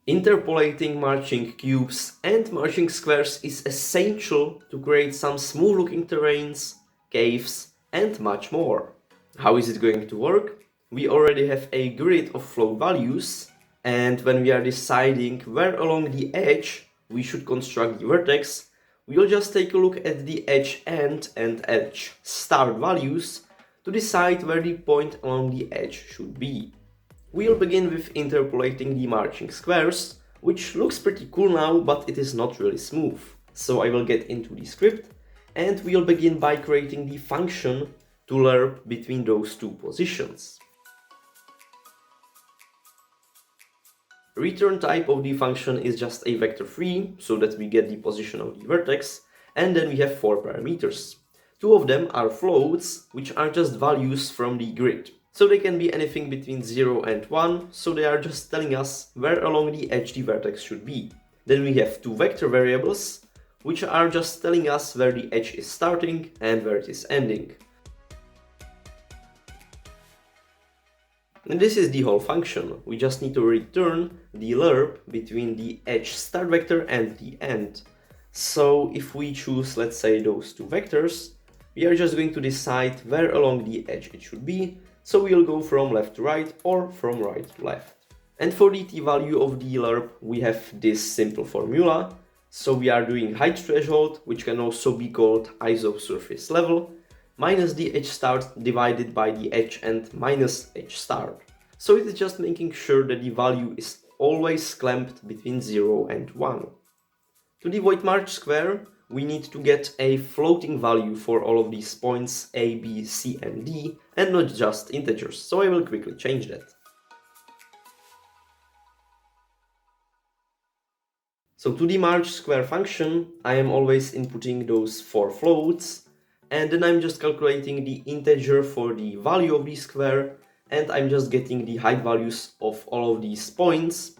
Interpolating marching cubes and marching squares is essential to create some smooth-looking terrains, caves, and much more. How is it going to work? We already have a grid of float values, and when we are deciding where along the edge we should construct the vertex, we'll just take a look at the edge end and edge start values to decide where the point along the edge should be. We'll begin with interpolating the marching squares, which looks pretty cool now, but it is not really smooth. So I will get into the script, and we'll begin by creating the function to lerp between those two positions. Return type of the function is just a vector3, so that we get the position of the vertex, and then we have 4 parameters. 2 of them are floats, which are just values from the grid. So they can be anything between 0 and 1, so they are just telling us where along the edge the vertex should be. Then we have 2 vector variables, which are just telling us where the edge is starting and where it is ending. And this is the whole function. We just need to return the lerp between the edge start vector and the end. So if we choose, let's say, those 2 vectors, we are just going to decide where along the edge it should be. So we'll go from left to right or from right to left. And for the t-value of the lerp, we have this simple formula. So we are doing height threshold, which can also be called isosurface level, minus the edge start divided by the edge end minus edge start. So it is just making sure that the value is always clamped between 0 and 1. To the void march square, we need to get a floating value for all of these points A, B, C, and D, and not just integers, so I will quickly change that. So to the march square function, I am always inputting those 4 floats, and then I'm just calculating the integer for the value of the square, and I'm just getting the height values of all of these points.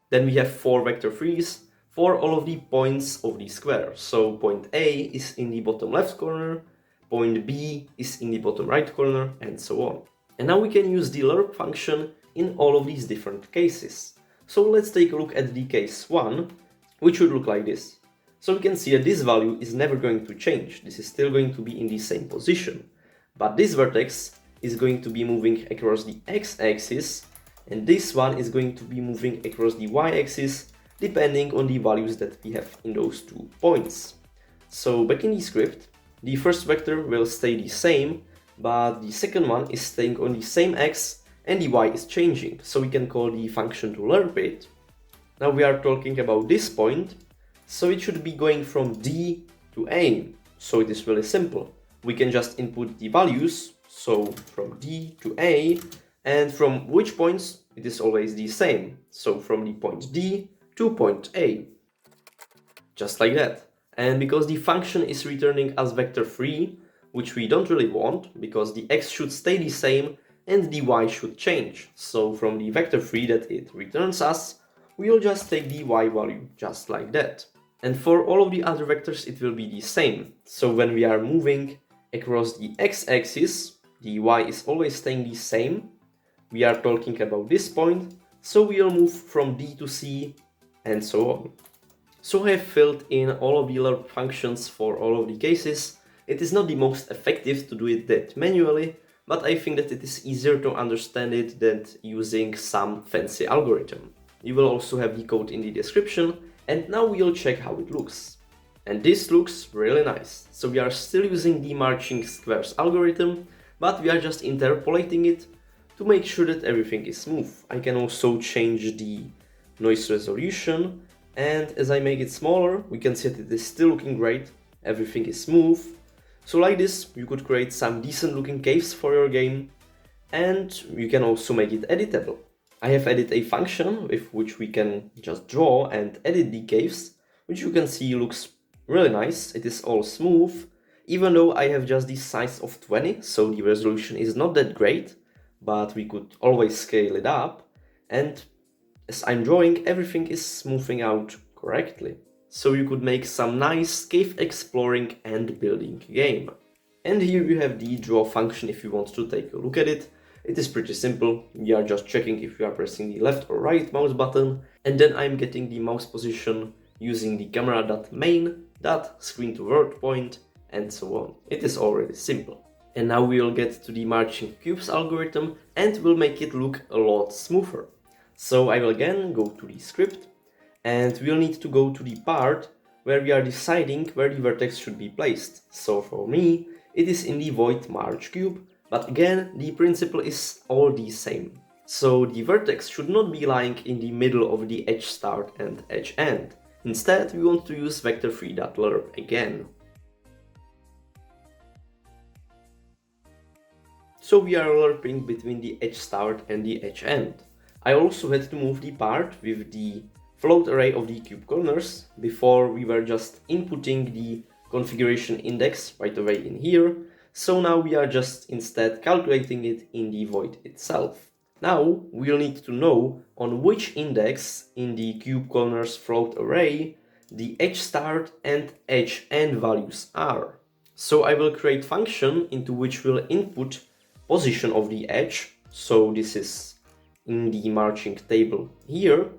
Then we have 4 vector 3s for all of the points of the square. So point A is in the bottom left corner, point B is in the bottom right corner, and so on. And now we can use the lerp function in all of these different cases. So let's take a look at the case 1, which would look like this. So we can see that this value is never going to change. This is still going to be in the same position. But this vertex is going to be moving across the x-axis, and this one is going to be moving across the y-axis, depending on the values that we have in those 2 points. So back in the script, the first vector will stay the same, but the second one is staying on the same x and the y is changing, so we can call the function to lerp it. Now we are talking about this point, so it should be going from D to A. So it is really simple. We can just input the values, so from D to A, and from which points it is always the same. So from the point D to point A. Just like that. And because the function is returning as vector3, which we don't really want, because the x should stay the same and the y should change. So from the vector3 that it returns us, we'll just take the y value, just like that. And for all of the other vectors it will be the same. So when we are moving across the x-axis, the y is always staying the same. We are talking about this point, so we'll move from D to C, and so on. So I have filled in all of the lerp functions for all of the cases. It is not the most effective to do it that manually, but I think that it is easier to understand it than using some fancy algorithm. You will also have the code in the description, and now we'll check how it looks. And this looks really nice. So we are still using the marching squares algorithm, but we are just interpolating it to make sure that everything is smooth. I can also change the noise resolution, and as I make it smaller, we can see that it is still looking great. Everything is smooth. So like this, you could create some decent looking caves for your game, and you can also make it editable. I have added a function with which we can just draw and edit the caves, which you can see looks really nice. It is all smooth, even though I have just the size of 20, so the resolution is not that great, but we could always scale it up, and as I'm drawing, everything is smoothing out correctly. So you could make some nice cave exploring and building game. And here you have the draw function if you want to take a look at it. It is pretty simple. We are just checking if we are pressing the left or right mouse button, and then I'm getting the mouse position using the camera.main.screen to vert point, and so on. It is already simple. And now we'll get to the marching cubes algorithm and we'll make it look a lot smoother. So I will again go to the script, and we'll need to go to the part where we are deciding where the vertex should be placed. So for me, it is in the void march cube, but again, the principle is all the same. So the vertex should not be lying in the middle of the edge start and edge end. Instead, we want to use vector3.lerp again. So we are lerping between the edge start and the edge end. I also had to move the part with the float array of the cube corners. Before we were just inputting the configuration index right away in here. So now we are just instead calculating it in the void itself. Now we'll need to know on which index in the cube corners float array the edge start and edge end values are. So I will create function into which we'll input position of the edge. So this is in the marching table here,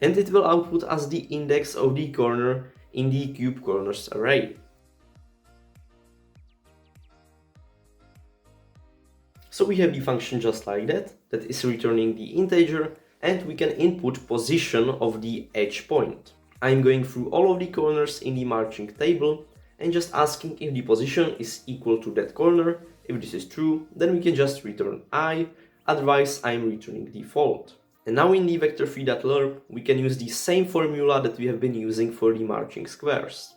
and it will output as the index of the corner in the cube corners array. So we have the function just like that is returning the integer, and we can input position of the edge point. I'm going through all of the corners in the marching table and just asking if the position is equal to that corner. If this is true, then we can just return I, otherwise I'm returning default. And now in the vector3.lerp, we can use the same formula that we have been using for the marching squares.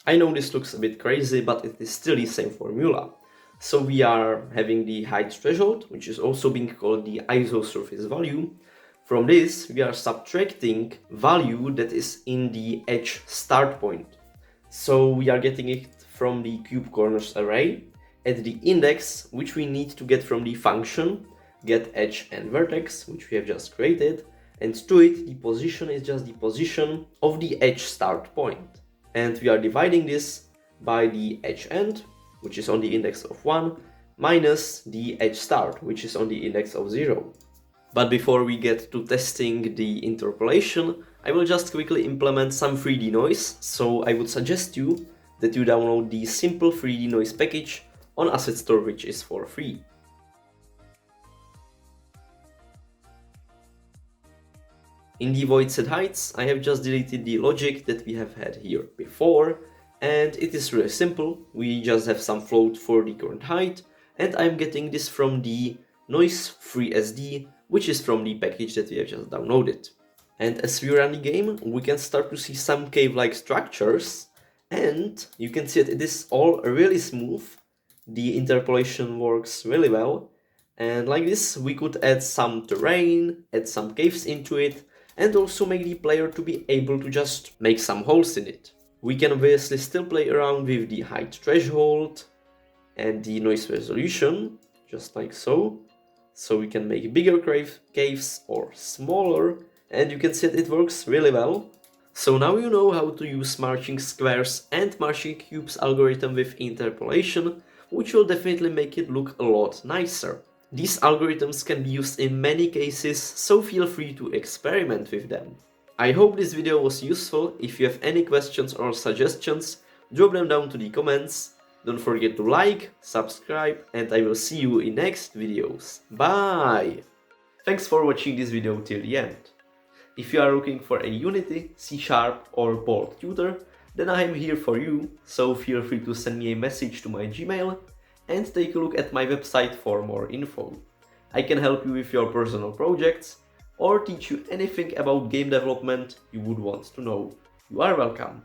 I know this looks a bit crazy, but it is still the same formula. So we are having the height threshold, which is also being called the isosurface value. From this, we are subtracting value that is in the edge start point. So we are getting it from the cube corners array at the index, which we need to get from the function get edge and vertex, which we have just created, and to it the position is just the position of the edge start point. And we are dividing this by the edge end, which is on the index of 1, minus the edge start, which is on the index of 0. But before we get to testing the interpolation, I will just quickly implement some 3D noise, so I would suggest you that you download the simple 3D noise package on Asset Store, which is for free. In the void set heights, I have just deleted the logic that we have had here before, and it is really simple. We just have some float for the current height, and I'm getting this from the noise FreeSD, which is from the package that we have just downloaded. And as we run the game, we can start to see some cave-like structures, and you can see that it is all really smooth. The interpolation works really well, and like this we could add some terrain, add some caves into it, and also make the player to be able to just make some holes in it. We can obviously still play around with the height threshold and the noise resolution, just like so. So we can make bigger caves or smaller, and you can see that it works really well. So now you know how to use marching squares and marching cubes algorithm with interpolation, which will definitely make it look a lot nicer. These algorithms can be used in many cases, so feel free to experiment with them. I hope this video was useful. If you have any questions or suggestions, drop them down to the comments. Don't forget to like, subscribe, and I will see you in next videos. Bye! Thanks for watching this video till the end. If you are looking for a Unity, C# or Bolt tutor, then I am here for you, so feel free to send me a message to my Gmail and take a look at my website for more info. I can help you with your personal projects or teach you anything about game development you would want to know. You are welcome.